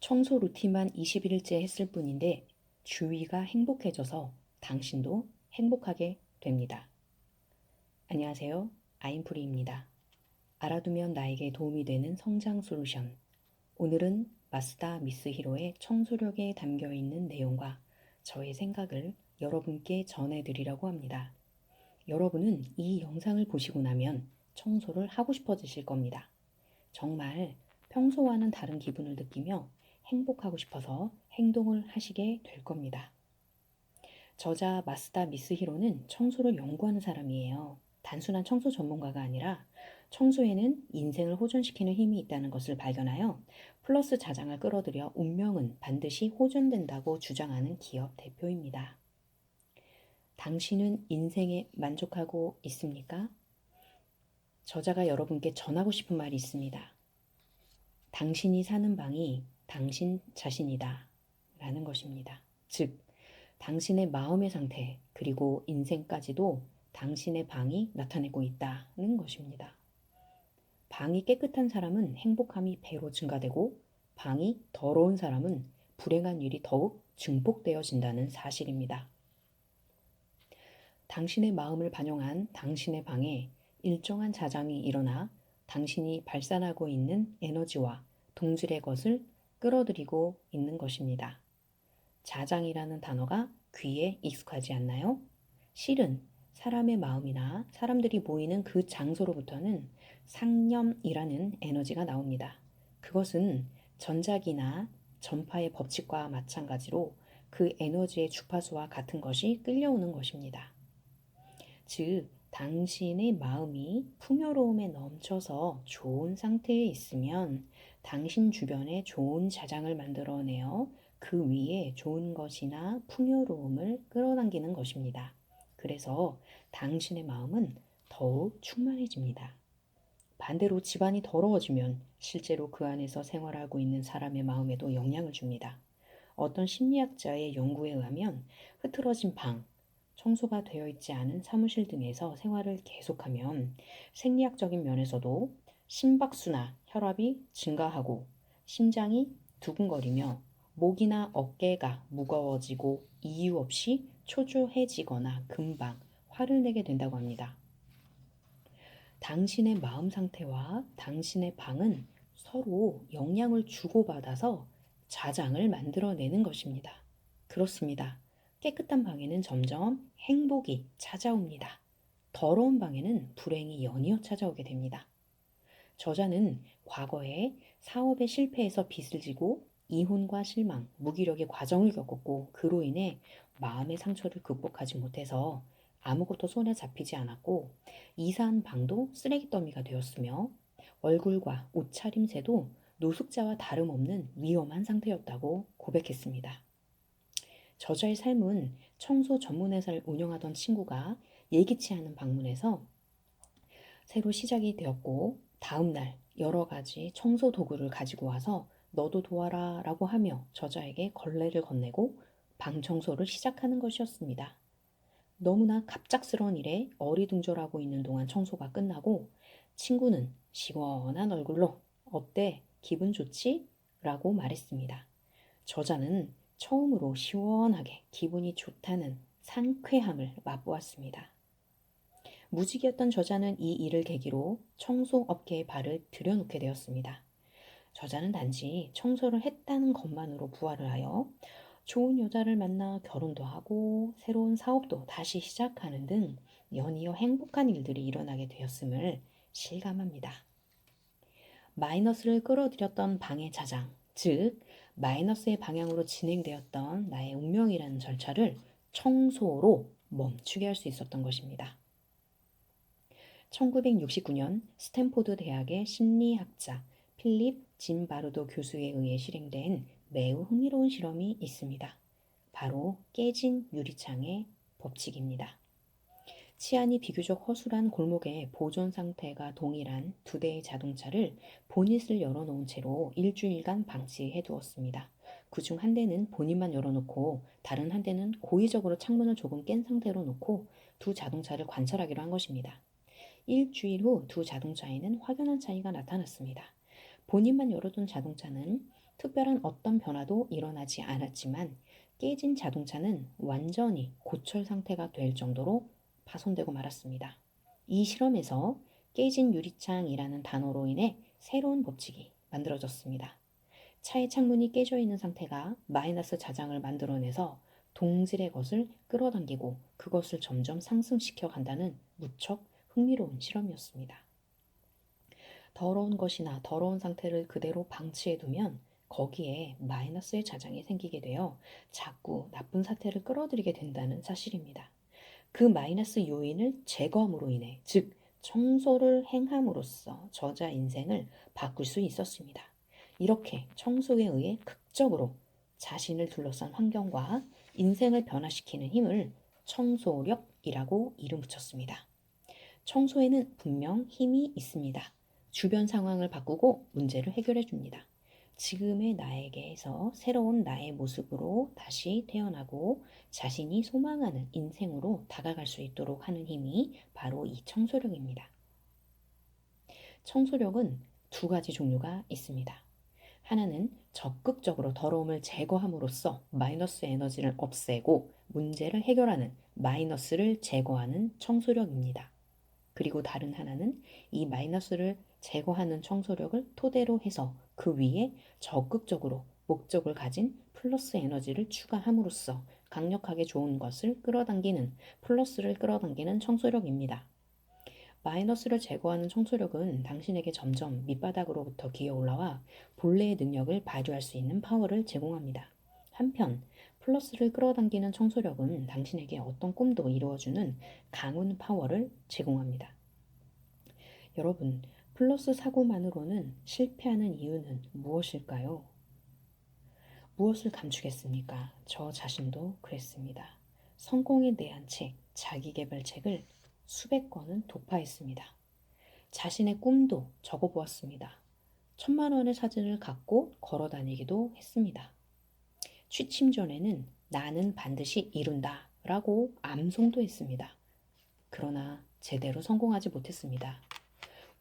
청소 루틴만 21일째 했을 뿐인데 주위가 행복해져서 당신도 행복하게 됩니다. 안녕하세요. 아임프리입니다. 알아두면 나에게 도움이 되는 성장 솔루션. 오늘은 마스다 미스 히로의 청소력에 담겨 있는 내용과 저의 생각을 여러분께 전해드리려고 합니다. 여러분은 이 영상을 보시고 나면 청소를 하고 싶어지실 겁니다. 정말 평소와는 다른 기분을 느끼며 행복하고 싶어서 행동을 하시게 될 겁니다. 저자 마스다 미스히로는 청소를 연구하는 사람이에요. 단순한 청소 전문가가 아니라 청소에는 인생을 호전시키는 힘이 있다는 것을 발견하여 플러스 자장을 끌어들여 운명은 반드시 호전된다고 주장하는 기업 대표입니다. 당신은 인생에 만족하고 있습니까? 저자가 여러분께 전하고 싶은 말이 있습니다. 당신이 사는 방이 당신 자신이다 라는 것입니다. 즉, 당신의 마음의 상태 그리고 인생까지도 당신의 방이 나타내고 있다는 것입니다. 방이 깨끗한 사람은 행복함이 배로 증가되고 방이 더러운 사람은 불행한 일이 더욱 증폭되어진다는 사실입니다. 당신의 마음을 반영한 당신의 방에 일정한 자장이 일어나 당신이 발산하고 있는 에너지와 동질의 것을 끌어들이고 있는 것입니다. 자장이라는 단어가 귀에 익숙하지 않나요? 실은 사람의 마음이나 사람들이 모이는 그 장소로부터는 상념이라는 에너지가 나옵니다. 그것은 전자기나 전파의 법칙과 마찬가지로 그 에너지의 주파수와 같은 것이 끌려오는 것입니다. 즉, 당신의 마음이 풍요로움에 넘쳐서 좋은 상태에 있으면 당신 주변에 좋은 자장을 만들어내어 그 위에 좋은 것이나 풍요로움을 끌어당기는 것입니다. 그래서 당신의 마음은 더욱 충만해집니다. 반대로 집안이 더러워지면 실제로 그 안에서 생활하고 있는 사람의 마음에도 영향을 줍니다. 어떤 심리학자의 연구에 의하면 흐트러진 방, 청소가 되어 있지 않은 사무실 등에서 생활을 계속하면 생리학적인 면에서도 심박수나 혈압이 증가하고 심장이 두근거리며 목이나 어깨가 무거워지고 이유 없이 초조해지거나 금방 화를 내게 된다고 합니다. 당신의 마음 상태와 당신의 방은 서로 영향을 주고받아서 자장을 만들어내는 것입니다. 그렇습니다. 깨끗한 방에는 점점 행복이 찾아옵니다. 더러운 방에는 불행이 연이어 찾아오게 됩니다. 저자는 과거에 사업에 실패해서 빚을 지고 이혼과 실망, 무기력의 과정을 겪었고 그로 인해 마음의 상처를 극복하지 못해서 아무것도 손에 잡히지 않았고 이사한 방도 쓰레기 더미가 되었으며 얼굴과 옷차림새도 노숙자와 다름없는 위험한 상태였다고 고백했습니다. 저자의 삶은 청소 전문 회사를 운영하던 친구가 예기치 않은 방문에서 새로 시작이 되었고 다음날 여러 가지 청소 도구를 가지고 와서 너도 도와라 라고 하며 저자에게 걸레를 건네고 방 청소를 시작하는 것이었습니다. 너무나 갑작스러운 일에 어리둥절하고 있는 동안 청소가 끝나고 친구는 시원한 얼굴로 어때? 기분 좋지? 라고 말했습니다. 저자는 처음으로 시원하게 기분이 좋다는 상쾌함을 맛보았습니다. 무직이었던 저자는 이 일을 계기로 청소업계에 발을 들여놓게 되었습니다. 저자는 단지 청소를 했다는 것만으로 부활을 하여 좋은 여자를 만나 결혼도 하고 새로운 사업도 다시 시작하는 등 연이어 행복한 일들이 일어나게 되었음을 실감합니다. 마이너스를 끌어들였던 방의 자장, 즉 마이너스의 방향으로 진행되었던 나의 운명이라는 절차를 청소로 멈추게 할 수 있었던 것입니다. 1969년 스탠포드 대학의 심리학자 필립 짐바르도 교수에 의해 실행된 매우 흥미로운 실험이 있습니다. 바로 깨진 유리창의 법칙입니다. 치안이 비교적 허술한 골목의 보존 상태가 동일한 두 대의 자동차를 보닛을 열어놓은 채로 일주일간 방치해 두었습니다. 그중 한 대는 보닛만 열어놓고 다른 한 대는 고의적으로 창문을 조금 깬 상태로 놓고 두 자동차를 관찰하기로 한 것입니다. 일주일 후 두 자동차에는 확연한 차이가 나타났습니다. 본인만 열어둔 자동차는 특별한 어떤 변화도 일어나지 않았지만 깨진 자동차는 완전히 고철 상태가 될 정도로 파손되고 말았습니다. 이 실험에서 깨진 유리창이라는 단어로 인해 새로운 법칙이 만들어졌습니다. 차의 창문이 깨져 있는 상태가 마이너스 자장을 만들어내서 동질의 것을 끌어당기고 그것을 점점 상승시켜 간다는 무척 흥미로운 실험이었습니다. 더러운 것이나 더러운 상태를 그대로 방치해두면 거기에 마이너스의 자장이 생기게 되어 자꾸 나쁜 사태를 끌어들이게 된다는 사실입니다. 그 마이너스 요인을 제거함으로 인해, 즉 청소를 행함으로써 저자 인생을 바꿀 수 있었습니다. 이렇게 청소에 의해 극적으로 자신을 둘러싼 환경과 인생을 변화시키는 힘을 청소력이라고 이름 붙였습니다. 청소에는 분명 힘이 있습니다. 주변 상황을 바꾸고 문제를 해결해 줍니다. 지금의 나에게서 새로운 나의 모습으로 다시 태어나고 자신이 소망하는 인생으로 다가갈 수 있도록 하는 힘이 바로 이 청소력입니다. 청소력은 두 가지 종류가 있습니다. 하나는 적극적으로 더러움을 제거함으로써 마이너스 에너지를 없애고 문제를 해결하는 마이너스를 제거하는 청소력입니다. 그리고 다른 하나는 이 마이너스를 제거하는 청소력을 토대로 해서 그 위에 적극적으로 목적을 가진 플러스 에너지를 추가함으로써 강력하게 좋은 것을 끌어당기는, 플러스를 끌어당기는 청소력입니다. 마이너스를 제거하는 청소력은 당신에게 점점 밑바닥으로부터 기어 올라와 본래의 능력을 발휘할 수 있는 파워를 제공합니다. 한편 플러스를 끌어당기는 청소력은 당신에게 어떤 꿈도 이루어주는 강운 파워를 제공합니다. 여러분, 플러스 사고만으로는 실패하는 이유는 무엇일까요? 무엇을 감추겠습니까? 저 자신도 그랬습니다. 성공에 대한 책, 자기계발책을 수백 권은 독파했습니다. 자신의 꿈도 적어보았습니다. 1,000만 원의 사진을 갖고 걸어 다니기도 했습니다. 취침 전에는 나는 반드시 이룬다 라고 암송도 했습니다. 그러나 제대로 성공하지 못했습니다.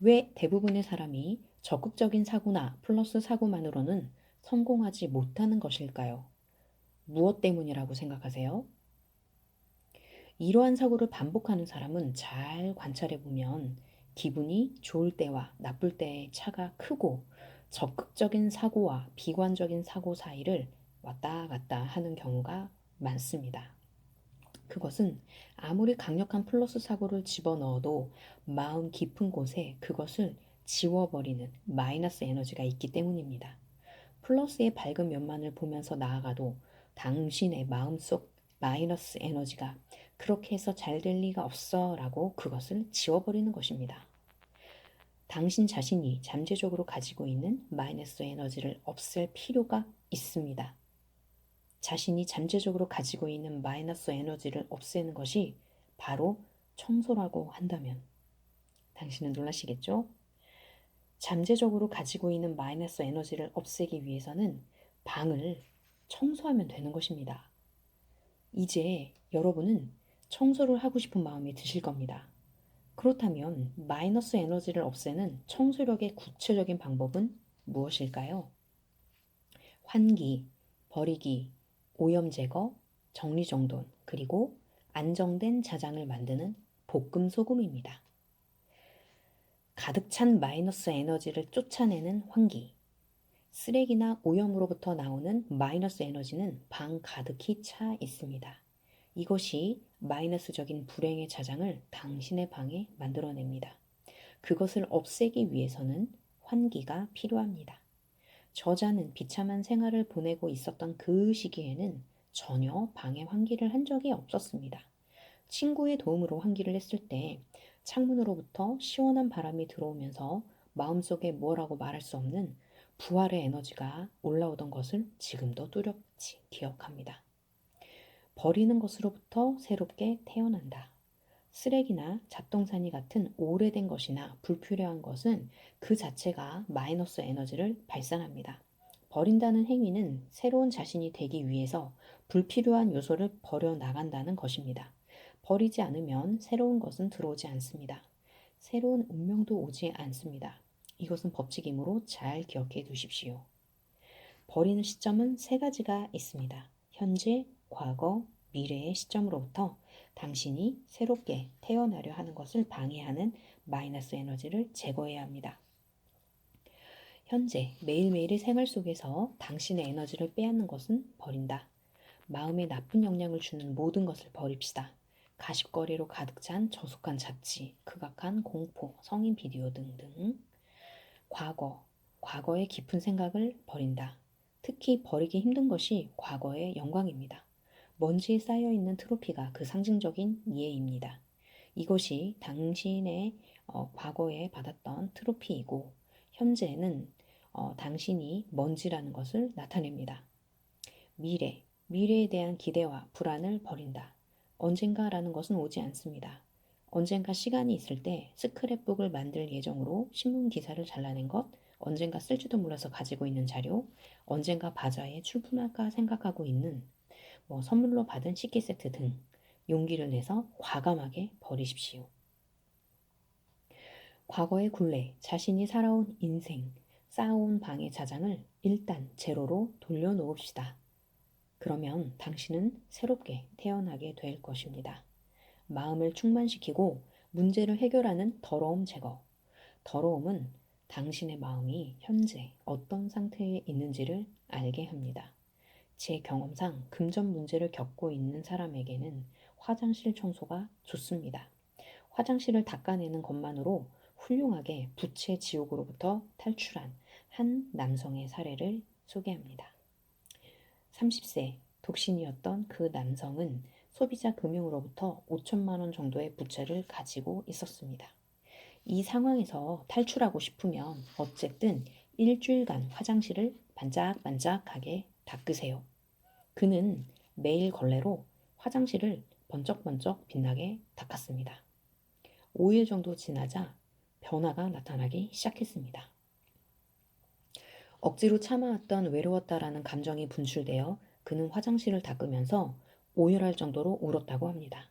왜 대부분의 사람이 적극적인 사고나 플러스 사고만으로는 성공하지 못하는 것일까요? 무엇 때문이라고 생각하세요? 이러한 사고를 반복하는 사람은 잘 관찰해 보면 기분이 좋을 때와 나쁠 때의 차가 크고 적극적인 사고와 비관적인 사고 사이를 왔다 갔다 하는 경우가 많습니다. 그것은 아무리 강력한 플러스 사고를 집어넣어도 마음 깊은 곳에 그것을 지워버리는 마이너스 에너지가 있기 때문입니다. 플러스의 밝은 면만을 보면서 나아가도 당신의 마음속 마이너스 에너지가 그렇게 해서 잘 될 리가 없어 라고 그것을 지워버리는 것입니다. 당신 자신이 잠재적으로 가지고 있는 마이너스 에너지를 없앨 필요가 있습니다. 자신이 잠재적으로 가지고 있는 마이너스 에너지를 없애는 것이 바로 청소라고 한다면 당신은 놀라시겠죠? 잠재적으로 가지고 있는 마이너스 에너지를 없애기 위해서는 방을 청소하면 되는 것입니다. 이제 여러분은 청소를 하고 싶은 마음이 드실 겁니다. 그렇다면 마이너스 에너지를 없애는 청소력의 구체적인 방법은 무엇일까요? 환기, 버리기, 오염 제거, 정리정돈, 그리고 안정된 자장을 만드는 볶음 소금입니다. 가득 찬 마이너스 에너지를 쫓아내는 환기. 쓰레기나 오염으로부터 나오는 마이너스 에너지는 방 가득히 차 있습니다. 이것이 마이너스적인 불행의 자장을 당신의 방에 만들어냅니다. 그것을 없애기 위해서는 환기가 필요합니다. 저자는 비참한 생활을 보내고 있었던 그 시기에는 전혀 방에 환기를 한 적이 없었습니다. 친구의 도움으로 환기를 했을 때 창문으로부터 시원한 바람이 들어오면서 마음속에 뭐라고 말할 수 없는 부활의 에너지가 올라오던 것을 지금도 뚜렷이 기억합니다. 버리는 것으로부터 새롭게 태어난다. 쓰레기나 잡동사니 같은 오래된 것이나 불필요한 것은 그 자체가 마이너스 에너지를 발산합니다. 버린다는 행위는 새로운 자신이 되기 위해서 불필요한 요소를 버려 나간다는 것입니다. 버리지 않으면 새로운 것은 들어오지 않습니다. 새로운 운명도 오지 않습니다. 이것은 법칙이므로 잘 기억해 두십시오. 버리는 시점은 세 가지가 있습니다. 현재, 과거, 미래의 시점으로부터 당신이 새롭게 태어나려 하는 것을 방해하는 마이너스 에너지를 제거해야 합니다. 현재, 매일매일의 생활 속에서 당신의 에너지를 빼앗는 것은 버린다. 마음에 나쁜 영향을 주는 모든 것을 버립시다. 가십거리로 가득 찬 저속한 자취, 극악한 공포, 성인 비디오 등등. 과거의 깊은 생각을 버린다. 특히 버리기 힘든 것이 과거의 영광입니다. 먼지에 쌓여있는 트로피가 그 상징적인 이해입니다. 이것이 당신의 과거에 받았던 트로피이고 현재는 당신이 먼지라는 것을 나타냅니다. 미래에 대한 기대와 불안을 버린다. 언젠가라는 것은 오지 않습니다. 언젠가 시간이 있을 때 스크랩북을 만들 예정으로 신문 기사를 잘라낸 것, 언젠가 쓸지도 몰라서 가지고 있는 자료, 언젠가 바자회에 출품할까 생각하고 있는 선물로 받은 식기 세트 등 용기를 내서 과감하게 버리십시오. 과거의 굴레, 자신이 살아온 인생, 쌓아온 방해 자장을 일단 제로로 돌려놓읍시다. 그러면 당신은 새롭게 태어나게 될 것입니다. 마음을 충만시키고 문제를 해결하는 더러움 제거. 더러움은 당신의 마음이 현재 어떤 상태에 있는지를 알게 합니다. 제 경험상 금전 문제를 겪고 있는 사람에게는 화장실 청소가 좋습니다. 화장실을 닦아내는 것만으로 훌륭하게 부채 지옥으로부터 탈출한 한 남성의 사례를 소개합니다. 30세 독신이었던 그 남성은 소비자 금융으로부터 5천만 원 정도의 부채를 가지고 있었습니다. 이 상황에서 탈출하고 싶으면 어쨌든 일주일간 화장실을 반짝반짝하게 닦으세요. 그는 매일 걸레로 화장실을 번쩍번쩍 빛나게 닦았습니다. 5일 정도 지나자 변화가 나타나기 시작했습니다. 억지로 참아왔던 외로웠다라는 감정이 분출되어 그는 화장실을 닦으면서 오열할 정도로 울었다고 합니다.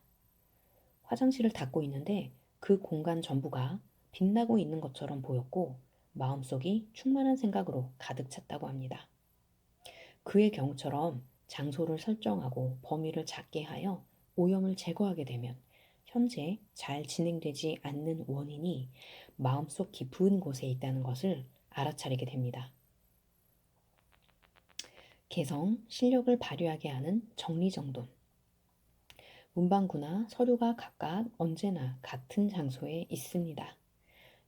화장실을 닦고 있는데 그 공간 전부가 빛나고 있는 것처럼 보였고 마음속이 충만한 생각으로 가득 찼다고 합니다. 그의 경우처럼 장소를 설정하고 범위를 작게 하여 오염을 제거하게 되면 현재 잘 진행되지 않는 원인이 마음속 깊은 곳에 있다는 것을 알아차리게 됩니다. 개성, 실력을 발휘하게 하는 정리정돈. 문방구나 서류가 각각 언제나 같은 장소에 있습니다.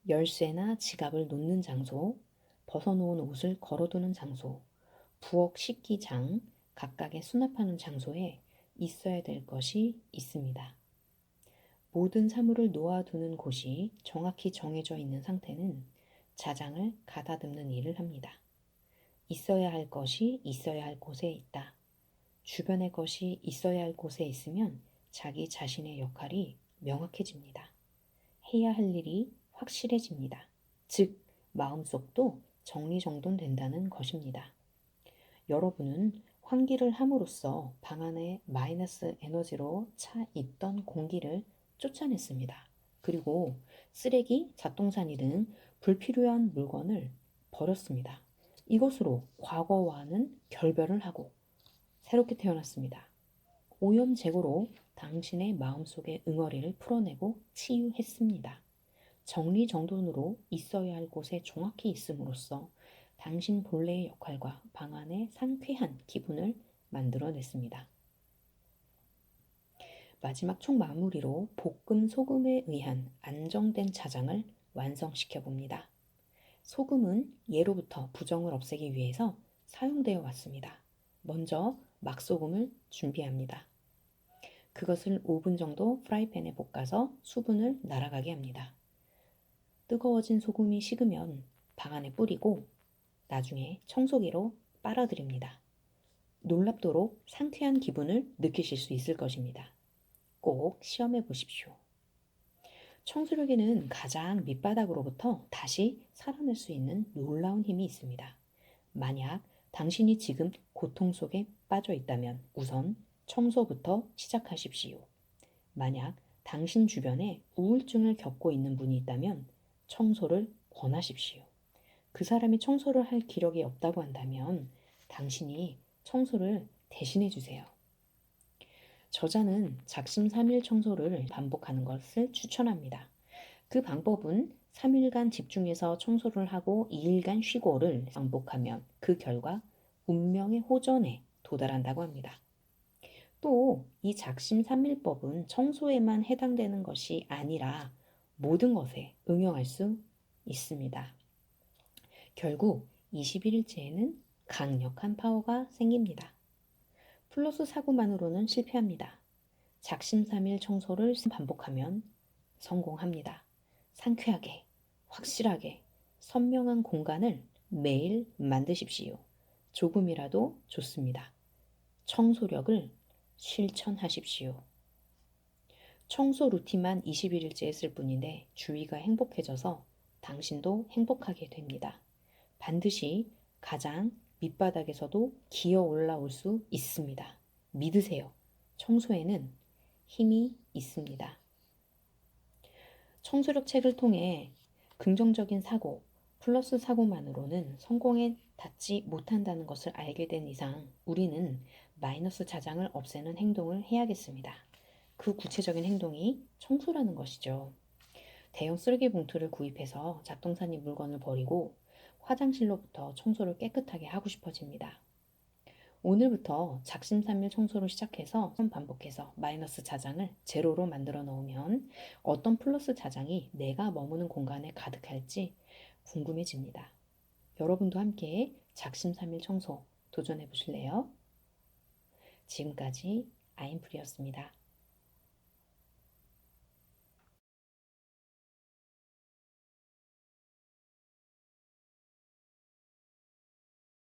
열쇠나 지갑을 놓는 장소, 벗어놓은 옷을 걸어두는 장소, 부엌 식기장, 각각의 수납하는 장소에 있어야 될 것이 있습니다. 모든 사물을 놓아두는 곳이 정확히 정해져 있는 상태는 자장을 가다듬는 일을 합니다. 있어야 할 것이 있어야 할 곳에 있다. 주변의 것이 있어야 할 곳에 있으면 자기 자신의 역할이 명확해집니다. 해야 할 일이 확실해집니다. 즉, 마음속도 정리정돈된다는 것입니다. 여러분은 환기를 함으로써 방 안에 마이너스 에너지로 차 있던 공기를 쫓아냈습니다. 그리고 쓰레기, 잡동사니 등 불필요한 물건을 버렸습니다. 이것으로 과거와는 결별을 하고 새롭게 태어났습니다. 오염 제거로 당신의 마음속의 응어리를 풀어내고 치유했습니다. 정리정돈으로 있어야 할 곳에 정확히 있음으로써 당신 본래의 역할과 방 안의 상쾌한 기분을 만들어냈습니다. 마지막 총 마무리로 볶음 소금에 의한 안정된 자장을 완성시켜 봅니다. 소금은 예로부터 부정을 없애기 위해서 사용되어 왔습니다. 먼저 막소금을 준비합니다. 그것을 5분 정도 프라이팬에 볶아서 수분을 날아가게 합니다. 뜨거워진 소금이 식으면 방 안에 뿌리고 나중에 청소기로 빨아들입니다. 놀랍도록 상쾌한 기분을 느끼실 수 있을 것입니다. 꼭 시험해 보십시오. 청소력에는 가장 밑바닥으로부터 다시 살아날 수 있는 놀라운 힘이 있습니다. 만약 당신이 지금 고통 속에 빠져 있다면 우선 청소부터 시작하십시오. 만약 당신 주변에 우울증을 겪고 있는 분이 있다면 청소를 권하십시오. 그 사람이 청소를 할 기력이 없다고 한다면 당신이 청소를 대신해 주세요. 저자는 작심삼일 청소를 반복하는 것을 추천합니다. 그 방법은 3일간 집중해서 청소를 하고 2일간 쉬고를 반복하면 그 결과 운명의 호전에 도달한다고 합니다. 또 이 작심삼일법은 청소에만 해당되는 것이 아니라 모든 것에 응용할 수 있습니다. 결국 21일째에는 강력한 파워가 생깁니다. 플러스 사고만으로는 실패합니다. 작심삼일 청소를 반복하면 성공합니다. 상쾌하게, 확실하게, 선명한 공간을 매일 만드십시오. 조금이라도 좋습니다. 청소력을 실천하십시오. 청소 루틴만 21일째 했을 뿐인데 주위가 행복해져서 당신도 행복하게 됩니다. 반드시 가장 밑바닥에서도 기어 올라올 수 있습니다. 믿으세요. 청소에는 힘이 있습니다. 청소력 책을 통해 긍정적인 사고, 플러스 사고만으로는 성공에 닿지 못한다는 것을 알게 된 이상 우리는 마이너스 자장을 없애는 행동을 해야겠습니다. 그 구체적인 행동이 청소라는 것이죠. 대형 쓰레기 봉투를 구입해서 잡동사니 물건을 버리고 화장실로부터 청소를 깨끗하게 하고 싶어집니다. 오늘부터 작심삼일 청소를 시작해서 반복해서 마이너스 자장을 제로로 만들어 놓으면 어떤 플러스 자장이 내가 머무는 공간에 가득할지 궁금해집니다. 여러분도 함께 작심삼일 청소 도전해 보실래요? 지금까지 아임프리였습니다.